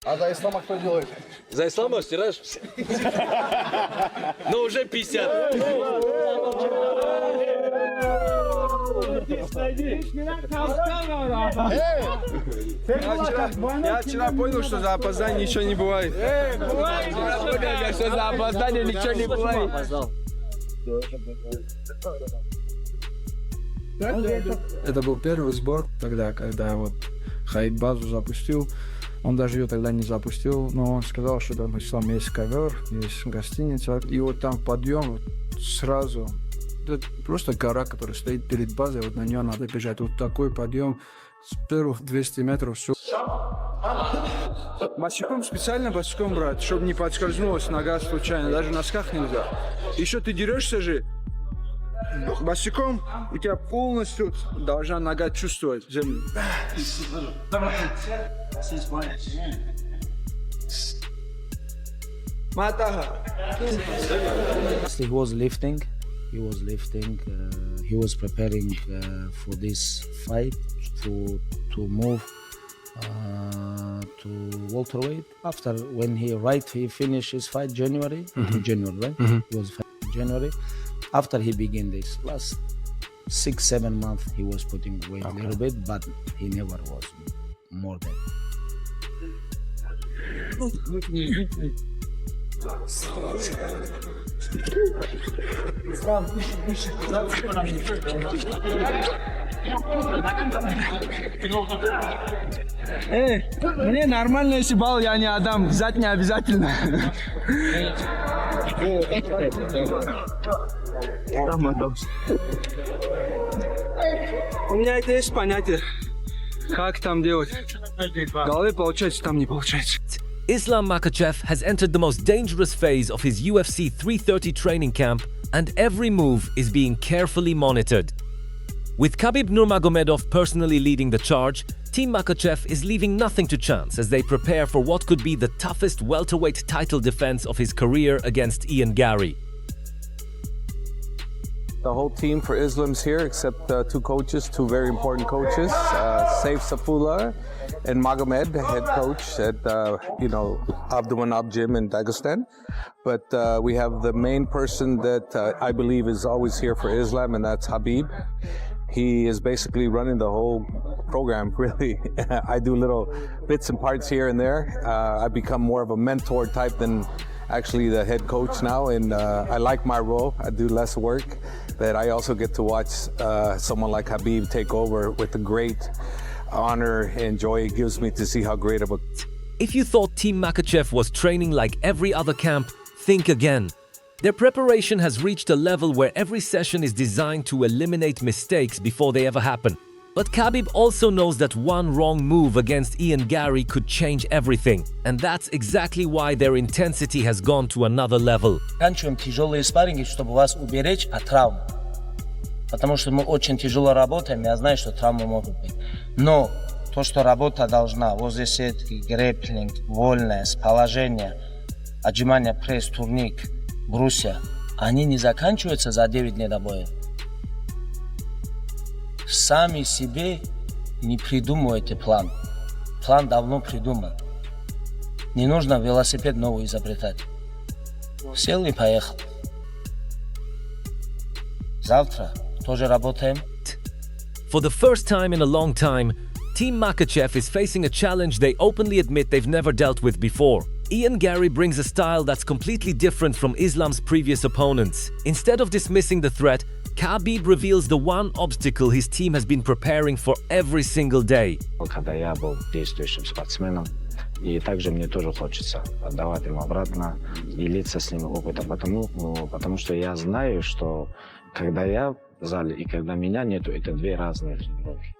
А за ислама кто делает? За ислама стираешь? Ну уже 50. Я вчера понял, что за опоздание ничего не бывает. Что за опоздание ничего не бывает. Это был первый сбор тогда, когда вот Хаид базу запустил. Он даже ее тогда не запустил, но он сказал, что там Ислам есть ковер, есть гостиница. И вот там подъем вот сразу. Это просто гора, которая стоит перед базой, вот на нее надо бежать. Вот такой подъем с первых 200 метров. Все. Босиком специально босиком брать, чтобы не подскользнулась нога случайно. Даже в носках нельзя. Еще ты дерешься же. Босиком у тебя полностью должна нога чувствовать землю. He was lifting. He was preparing for this fight to move to welterweight. After when he finished his fight January, January, right? It was January. After he began this last 6-7 months, he was putting weight a little bit, but he never was more than. Мне нормально, если балл я не отдам, взять не обязательно. У меня это есть понятие, как там делать. В голове получается, там не получается. Islam Makhachev has entered the most dangerous phase of his UFC 330 training camp, and every move is being carefully monitored. With Khabib Nurmagomedov personally leading the charge, Team Makhachev is leaving nothing to chance as they prepare for what could be the toughest welterweight title defense of his career against Ian Garry. The whole team for Islam's here, except two coaches, two very important coaches, Saif Safullah and Magomed, head coach at Abdulmanap Gym in Dagestan. But we have the main person that I believe is always here for Islam, and that's Khabib. He is basically running the whole program, really. I do little bits and parts here and there. I become more of a mentor type than actually the head coach now, and I like my role. I do less work, but I also get to watch someone like Khabib take over with the great honor and joy it gives me to see how great of a... If you thought Team Makhachev was training like every other camp, think again. Their preparation has reached a level where every session is designed to eliminate mistakes before they ever happen. But Khabib also knows that one wrong move against Ian Garry could change everything, and that's exactly why their intensity has gone to another level. Заканчиваем тяжелые спарринги, чтобы вас уберечь от травм. Потому что мы очень тяжело работаем, я знаю, что травмы могут быть. Но то, что работа должна, возле сетки, грэпплинг, вольное, с положения, отжимания, пресс, турник, брусья, они не заканчиваются за 9 дней до боя. Сами себе не придумывайте план. План давно придуман. Не нужно велосипед новый изобретать. Сел и поехал. Завтра тоже работаем. For the first time in a long time, Team Makhachev is facing a challenge they openly admit they've never dealt with before. Ian Garry brings a style that's completely different from Islam's previous opponents. Instead of dismissing the threat, Khabib reveals the one obstacle his team has been preparing for every single day. Когда я был действующим спортсменом, и также мне тоже хочется отдавать им обратно, делиться с ними опытом, потому что я знаю, что когда я в зале и когда меня нету, это две разные тренировки.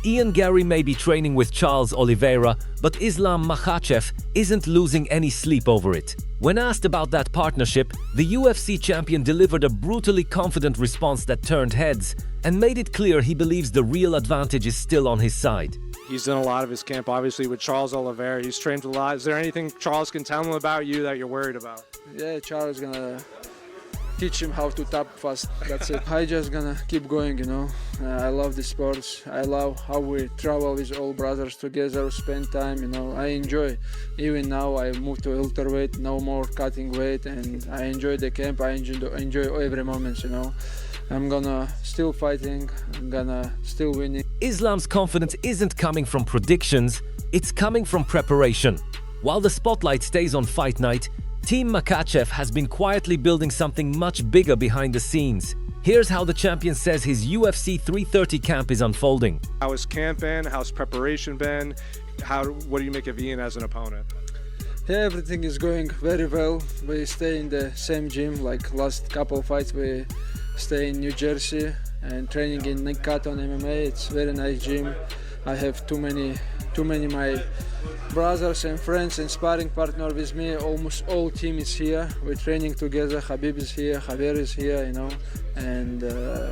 Ian Garry may be training with Charles Oliveira, but Islam Makhachev isn't losing any sleep over it. When asked about that partnership, the UFC champion delivered a brutally confident response that turned heads and made it clear he believes the real advantage is still on his side. He's done a lot of his camp, obviously, with Charles Oliveira. He's trained a lot. Is there anything Charles can tell him about you that you're worried about? Yeah, Charles is gonna teach him how to tap fast. That's it. I just gonna keep going, you know. I love the sports. I love how we travel with all brothers together, spend time, you know. I enjoy. Even now I moved to welterweight, no more cutting weight, and I enjoy the camp. I enjoy every moment, you know. I'm gonna still fighting. I'm gonna still winning. Islam's confidence isn't coming from predictions, it's coming from preparation. While the spotlight stays on fight night, Team Makhachev has been quietly building something much bigger behind the scenes. Here's how the champion says his UFC 330 camp is unfolding. How has camp been? How's preparation been? What do you make of Ian as an opponent? Yeah, everything is going very well. We stay in the same gym, like last couple fights we stay in New Jersey and training in Nick Cotton MMA. It's very nice gym. I have too many my brothers and friends and sparring partner with me. Almost all team is here. We're training together. Khabib is here, Javier is here, you know, and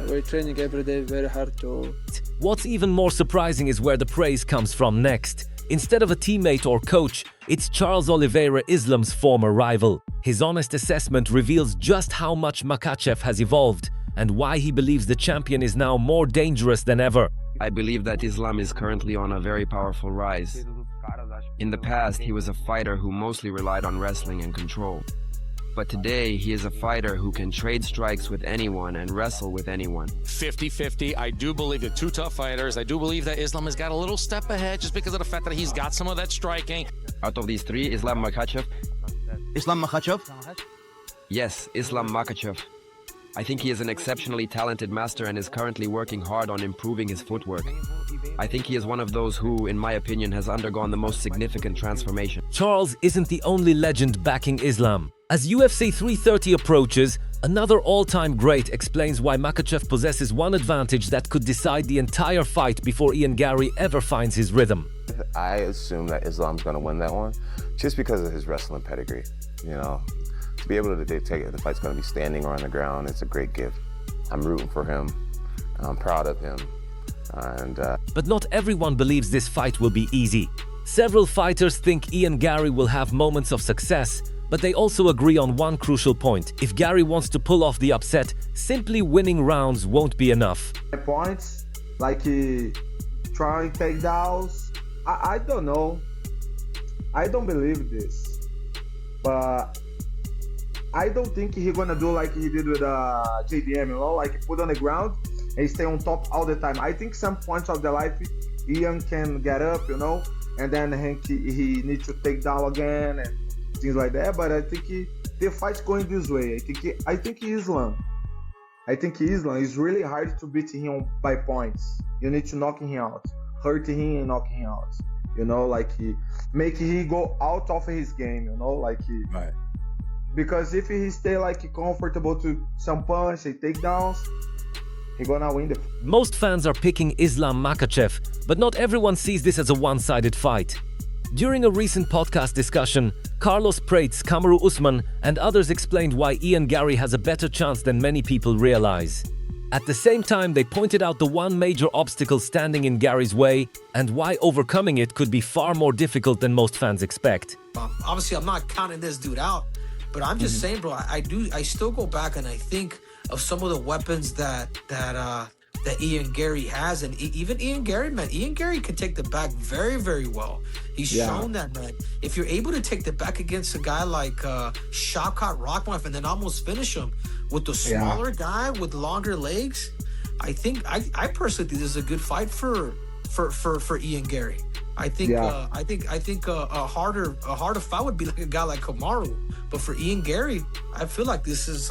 we're training every day very hard to. What's even more surprising is where the praise comes from next. Instead of a teammate or coach, it's Charles Oliveira, Islam's former rival. His honest assessment reveals just how much Makhachev has evolved and why he believes the champion is now more dangerous than ever. I believe that Islam is currently on a very powerful rise. In the past, he was a fighter who mostly relied on wrestling and control. But today, he is a fighter who can trade strikes with anyone and wrestle with anyone. 50-50. I do believe they're two tough fighters. I do believe that Islam has got a little step ahead just because of the fact that he's got some of that striking. Out of these three, Islam Makhachev? Islam Makhachev? Yes, Islam Makhachev. I think he is an exceptionally talented master and is currently working hard on improving his footwork. I think he is one of those who, in my opinion, has undergone the most significant transformation. Charles isn't the only legend backing Islam. As UFC 330 approaches, another all-time great explains why Makhachev possesses one advantage that could decide the entire fight before Ian Garry ever finds his rhythm. I assume that Islam's going to win that one just because of his wrestling pedigree, you know. To be able to dictate if the fight's going to be standing or on the ground, it's a great gift. I'm rooting for him. I'm proud of him. But not everyone believes this fight will be easy. Several fighters think Ian Garry will have moments of success, but they also agree on one crucial point. If Garry wants to pull off the upset, simply winning rounds won't be enough. Points, like trying takedowns, I don't know. I don't believe this, but I don't think he's gonna do like he did with JDM, you know, like put on the ground and stay on top all the time. I think some points of the life, Ian can get up, you know, and then he needs to take down again and things like that. But I think the fight's going this way. I think Islam is really hard to beat him by points. You need to knock him out, hurt him and knock him out. You know, like make him go out of his game. You know, like Right. Because if he stay like comfortable to some punch and takedowns, he gonna win the. Most fans are picking Islam Makhachev, but not everyone sees this as a one-sided fight. During a recent podcast discussion, Carlos Prates, Kamaru Usman, and others explained why Ian Garry has a better chance than many people realize. At the same time, they pointed out the one major obstacle standing in Garry's way and why overcoming it could be far more difficult than most fans expect. Obviously, I'm not counting this dude out, but I'm just saying, bro, I still go back and I think of some of the weapons that Ian Garry has, and even Ian Garry, man. Ian Garry can take the back very, very well. He's shown that, man. If you're able to take the back against a guy like Shavkat Rakhmonov and then almost finish him with the smaller guy with longer legs, I personally think this is a good fight for Ian Garry. I think a harder fight would be like a guy like Kamaru, but for Ian Garry, I feel like this is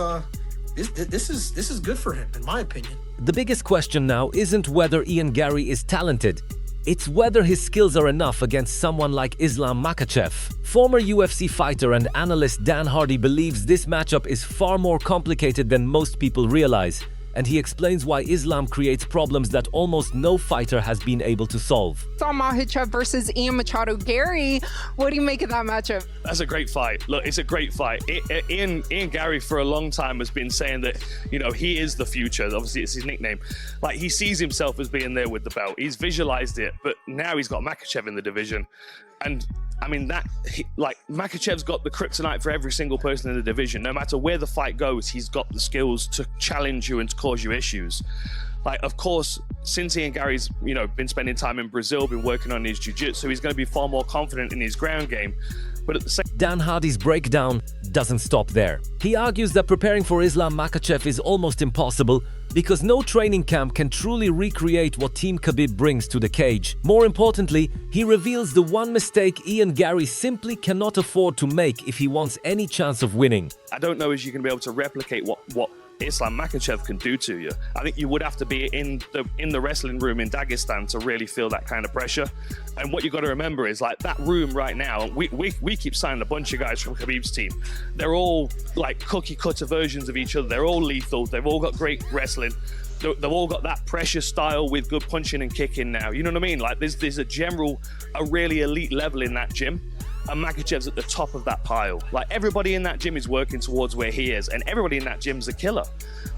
good for him, in my opinion. The biggest question now isn't whether Ian Garry is talented. It's whether his skills are enough against someone like Islam Makhachev. Former UFC fighter and analyst Dan Hardy believes this matchup is far more complicated than most people realize, and he explains why Islam creates problems that almost no fighter has been able to solve. Islam Makhachev versus Ian Machado. Gary, what do you make of that matchup? That's a great fight. Look, it's a great fight. Ian Garry for a long time has been saying that, you know, he is the future. Obviously, it's his nickname. Like, he sees himself as being there with the belt. He's visualized it, but now he's got Makhachev in the division. And I mean, Makhachev's got the kryptonite for every single person in the division. No matter where the fight goes, he's got the skills to challenge you and to cause you issues. Like, of course, since Ian Garry's, been spending time in Brazil, been working on his jiu-jitsu, he's going to be far more confident in his ground game. But at the same Dan Hardy's breakdown doesn't stop there. He argues that preparing for Islam Makhachev is almost impossible because no training camp can truly recreate what Team Khabib brings to the cage. More importantly, he reveals the one mistake Ian Garry simply cannot afford to make if he wants any chance of winning. I don't know if you can be able to replicate what Islam Makhachev can do to you. I think you would have to be in the wrestling room in Dagestan to really feel that kind of pressure. And what you got to remember is, like, that room right now, we keep signing a bunch of guys from Khabib's team. They're all like cookie cutter versions of each other. They're all lethal. They've all got great wrestling. They've all got that pressure style with good punching and kicking now. You know what I mean? Like, there's a really elite level in that gym. And Makhachev's at the top of that pile. Like, everybody in that gym is working towards where he is, and everybody in that gym's a killer.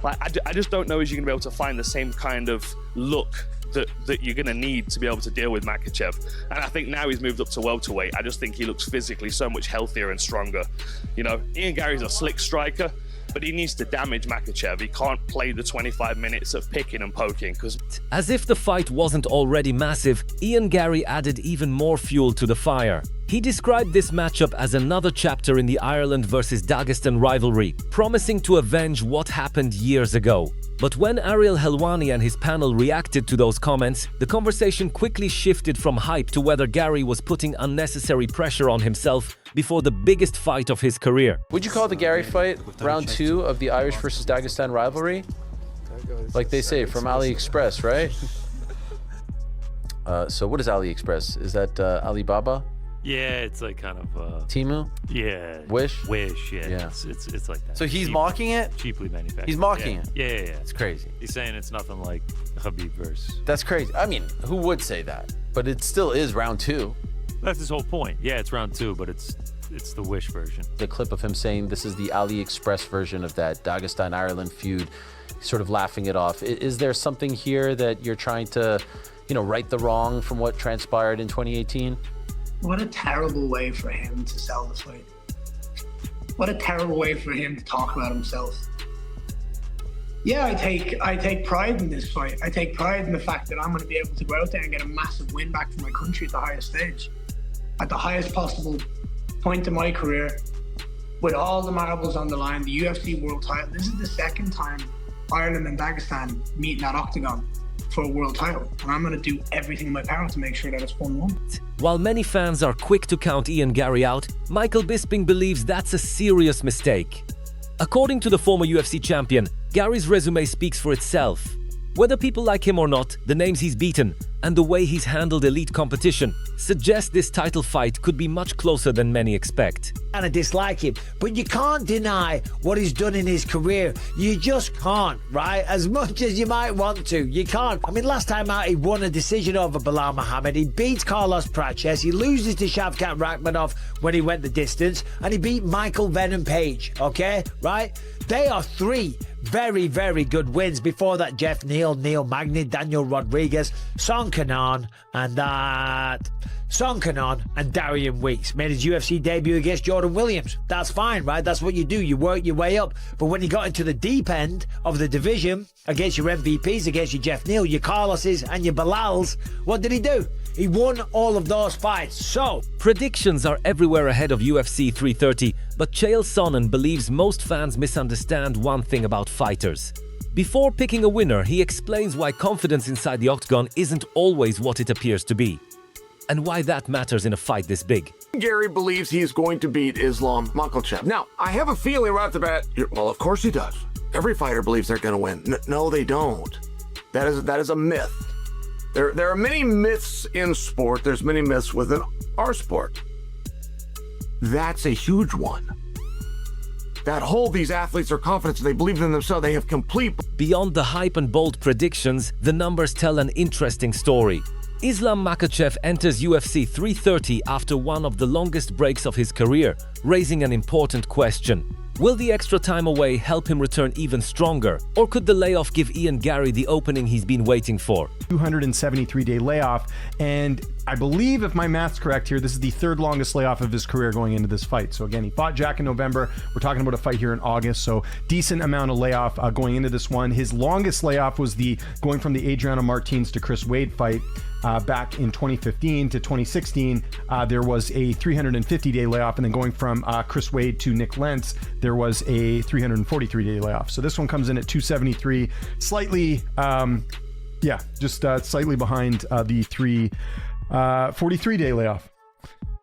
Like, I just don't know if you're gonna be able to find the same kind of look that you're gonna need to be able to deal with Makhachev. And I think now he's moved up to welterweight, I just think he looks physically so much healthier and stronger. Ian Garry's a slick striker, but he needs to damage Makhachev. He can't play the 25 minutes of picking and poking. As if the fight wasn't already massive, Ian Garry added even more fuel to the fire. He described this matchup as another chapter in the Ireland versus Dagestan rivalry, promising to avenge what happened years ago. But when Ariel Helwani and his panel reacted to those comments, the conversation quickly shifted from hype to whether Garry was putting unnecessary pressure on himself before the biggest fight of his career. Would you call the Garry fight round 2 of the Irish versus Dagestan rivalry? Like they say, from AliExpress, right? So what is AliExpress? Is that Alibaba? Yeah, it's like kind of Temu? Yeah. Wish, yeah. It's like that. So he's mocking it? Cheaply manufactured. He's mocking it? Yeah. It's crazy. He's saying it's nothing like Khabib versus. That's crazy. I mean, who would say that? But it still is round 2. That's his whole point. Yeah, it's round 2, but it's the Wish version. The clip of him saying this is the AliExpress version of that Dagestan-Ireland feud, sort of laughing it off. Is there something here that you're trying to, right the wrong from what transpired in 2018? What a terrible way for him to sell the fight. What a terrible way for him to talk about himself. Yeah, I take pride in this fight. I take pride in the fact that I'm going to be able to go out there and get a massive win back for my country at the highest stage. At the highest possible point in my career, with all the marbles on the line, the UFC world title. This is the second time Ireland and Dagestan meet in that octagon for a world title, and I'm going to do everything in my power to make sure that it's 1-1. While many fans are quick to count Ian Garry out, Michael Bisping believes that's a serious mistake. According to the former UFC champion, Garry's resume speaks for itself. Whether people like him or not, the names he's beaten and the way he's handled elite competition suggest this title fight could be much closer than many expect. I dislike him, but you can't deny what he's done in his career. You just can't, right? As much as you might want to, you can't. I mean, last time out, he won a decision over Bilal Muhammad. He beats Carlos Praches. He loses to Shavkat Rakhmonov when he went the distance, and he beat Michael Venom Page, okay? Right? They are 3 very, very good wins. Before that, Jeff Neal, Neil Magny, Daniel Rodriguez, Song Kanan, and Darian Weeks made his UFC debut against Jordan Williams. That's fine, right? That's what you do. You work your way up. But when you got into the deep end of the division, against your MVPs, against your Jeff Neal, your Carloses, and your Bilals, what did he do? He won all of those fights. So predictions are everywhere ahead of UFC 330, but Chael Sonnen believes most fans misunderstand one thing about fighters. Before picking a winner, he explains why confidence inside the octagon isn't always what it appears to be, and why that matters in a fight this big. Gary believes he's going to beat Islam Makhachev. Now, I have a feeling right off the bat, well, of course he does. Every fighter believes they're going to win. No, they don't. That is a myth. There are many myths in sport. There's many myths within our sport. That's a huge one. That whole these athletes are confident, they believe in themselves, they have complete... Beyond the hype and bold predictions, the numbers tell an interesting story. Islam Makhachev enters UFC 330 after one of the longest breaks of his career, raising an important question. Will the extra time away help him return even stronger, or could the layoff give Ian Garry the opening he's been waiting for? 273-day layoff, and I believe, if my math's correct here, this is the third longest layoff of his career going into this fight. So again, he fought Jack in November. We're talking about a fight here in August, so decent amount of layoff going into this one. His longest layoff was the going from the Adriano Martins to Chris Wade fight. Back in 2015 to 2016, there was a 350-day layoff, and then going from Chris Wade to Nick Lentz, there was a 343-day layoff. So this one comes in at 273, slightly, slightly behind the 43-day layoff.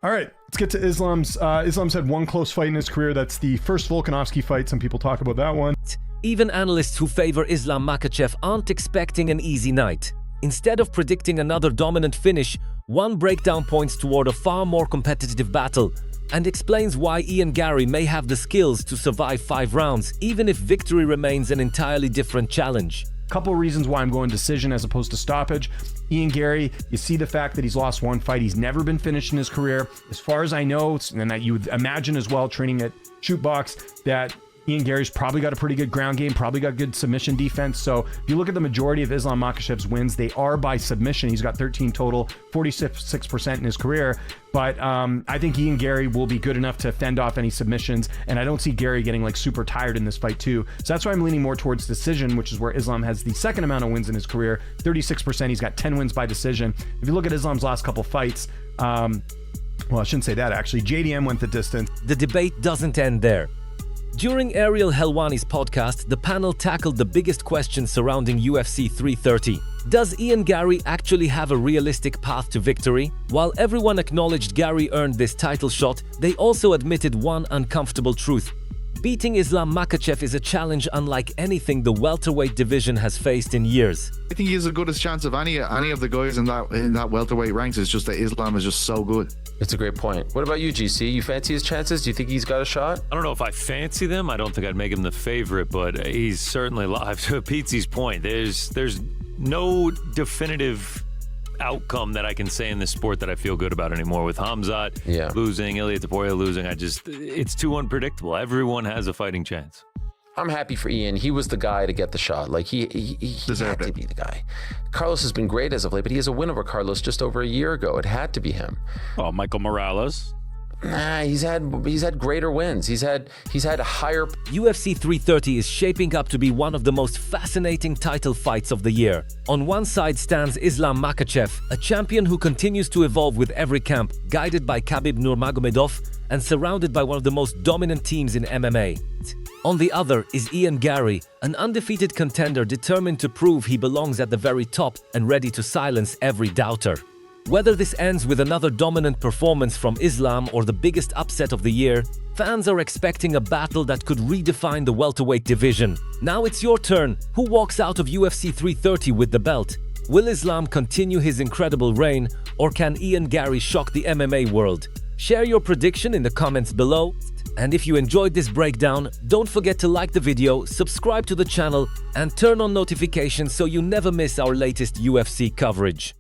All right, let's get to Islam's. Islam's had one close fight in his career. That's the first Volkanovski fight. Some people talk about that one. Even analysts who favor Islam Makhachev aren't expecting an easy night. Instead of predicting another dominant finish, one breakdown points toward a far more competitive battle and explains why Ian Garry may have the skills to survive 5 rounds, even if victory remains an entirely different challenge. Couple reasons why I'm going decision as opposed to stoppage. Ian Garry, you see the fact that he's lost one fight. He's never been finished in his career. As far as I know, and that you would imagine as well, training at Shootbox, that Ian Garry's probably got a pretty good ground game, probably got good submission defense. So if you look at the majority of Islam Makhachev's wins, they are by submission. He's got 13 total, 46% in his career. But I think Ian Garry will be good enough to fend off any submissions. And I don't see Garry getting like super tired in this fight too. So that's why I'm leaning more towards decision, which is where Islam has the second amount of wins in his career, 36%. He's got 10 wins by decision. If you look at Islam's last couple fights, well, I shouldn't say that actually. JDM went the distance. The debate doesn't end there. During Ariel Helwani's podcast, the panel tackled the biggest question surrounding UFC 330. Does Ian Garry actually have a realistic path to victory? While everyone acknowledged Garry earned this title shot, they also admitted one uncomfortable truth. Beating Islam Makhachev is a challenge unlike anything the welterweight division has faced in years. I think he has the goodest chance of any of the guys in that welterweight ranks. It's just that Islam is just so good. It's a great point. What about you, GC? You fancy his chances? Do you think he's got a shot? I don't know if I fancy them. I don't think I'd make him the favorite, but he's certainly live. To Pete's point, there's no definitive outcome that I can say in this sport that I feel good about anymore. With Hamzat losing, Ilia Topuria losing, it's too unpredictable. Everyone has a fighting chance. I'm happy for Ian. He was the guy to get the shot. Like he had to be the guy. Carlos has been great as of late, but he has a win over Carlos just over a year ago. It had to be him. Oh, Michael Morales. Nah, he's had greater wins. He's had higher. UFC 330 is shaping up to be one of the most fascinating title fights of the year. On one side stands Islam Makhachev, a champion who continues to evolve with every camp, guided by Khabib Nurmagomedov and surrounded by one of the most dominant teams in MMA. On the other is Ian Garry, an undefeated contender determined to prove he belongs at the very top and ready to silence every doubter. Whether this ends with another dominant performance from Islam or the biggest upset of the year, fans are expecting a battle that could redefine the welterweight division. Now it's your turn. Who walks out of UFC 330 with the belt? Will Islam continue his incredible reign, or can Ian Garry shock the MMA world? Share your prediction in the comments below. And if you enjoyed this breakdown, don't forget to like the video, subscribe to the channel, and turn on notifications so you never miss our latest UFC coverage.